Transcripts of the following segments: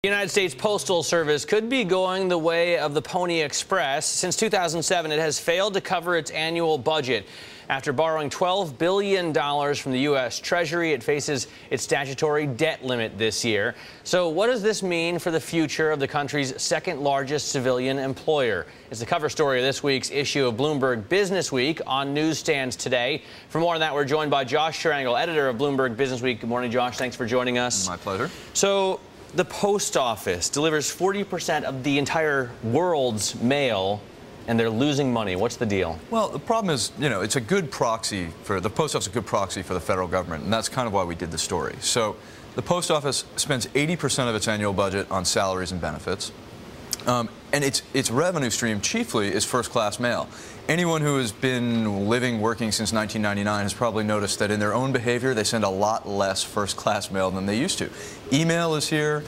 The United States Postal Service could be going the way of the Pony Express. Since 2007, it has failed to cover its annual budget. After borrowing $12 billion from the U.S. Treasury, it faces its statutory debt limit this year. So what does this mean for the future of the country's second largest civilian employer? It's the cover story of this week's issue of Bloomberg Businessweek on newsstands today. For more on that, we're joined by Josh Tyrangiel, editor of Bloomberg Businessweek. Good morning, Josh. Thanks for joining us. My pleasure. So the post office delivers 40% of the entire world's mail, and they're losing money. What's the deal? Well, the problem is, it's a good proxy for the post office, a good proxy for the federal government, and that's kind of why we did the story. So the post office spends 80% of its annual budget on salaries and benefits, and its revenue stream chiefly is first-class mail. Anyone who has been living, working since 1999 has probably noticed that in their own behavior, they send a lot less first-class mail than they used to. Email is here.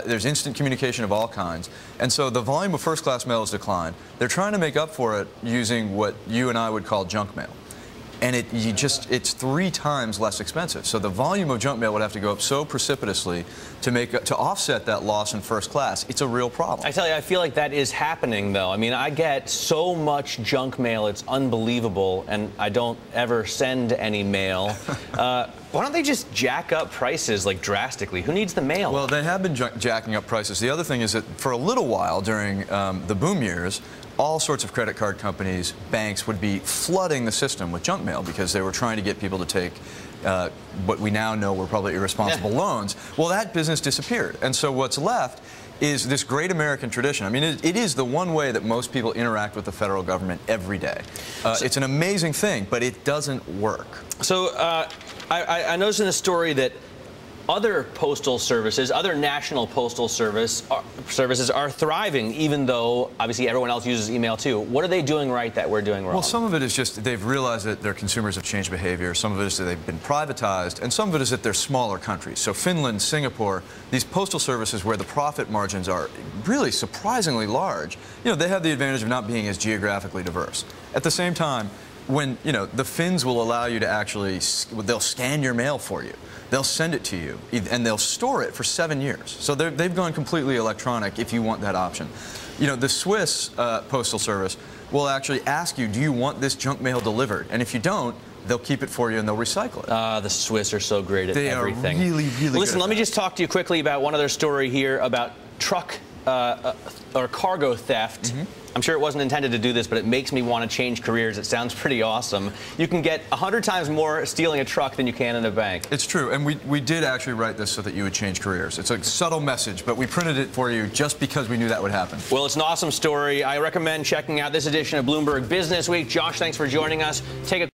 There's instant communication of all kinds. And so the volume of first-class mail has declined. They're trying to make up for it using what you and I would call junk mail. And it's 3 times less expensive. So the volume of junk mail would have to go up so precipitously to offset that loss in first class. It's a real problem. I tell you, I feel like that is happening, though. I mean, I get so much junk mail, it's unbelievable, and I don't ever send any mail. Why don't they just jack up prices, like, drastically? Who needs the mail? Well, they have been jacking up prices. The other thing is that for a little while during the boom years, all sorts of credit card companies, banks would be flooding the system with junk mail because they were trying to get people to take what we now know were probably irresponsible loans. Well, that business disappeared. And so what's left is this great American tradition. I mean, it is the one way that most people interact with the federal government every day. It's an amazing thing, but it doesn't work. So I noticed in the story that other postal services, other national postal services are thriving, even though obviously everyone else uses email too. What are they doing right that we're doing wrong? Well, some of it is just they've realized that their consumers have changed behavior. Some of it is that they've been privatized, and some of it is that they're smaller countries. So Finland, Singapore, these postal services where the profit margins are really surprisingly large, they have the advantage of not being as geographically diverse. At the same time, when, the Finns will allow you to actually, they'll scan your mail for you. They'll send it to you, and they'll store it for 7 years. So they've gone completely electronic if you want that option. The Swiss Postal Service will actually ask you, do you want this junk mail delivered? And if you don't, they'll keep it for you and they'll recycle it. The Swiss are so great at everything. They are really, really Listen, good let me just talk to you quickly about one other story here about truck or cargo theft. Mm-hmm. I'm sure it wasn't intended to do this, but it makes me want to change careers. It sounds pretty awesome. You can get 100 times more stealing a truck than you can in a bank. It's true, and we did actually write this so that you would change careers. It's a subtle message, but we printed it for you just because we knew that would happen. Well, it's an awesome story. I recommend checking out this edition of Bloomberg Businessweek. Josh, thanks for joining us. Take a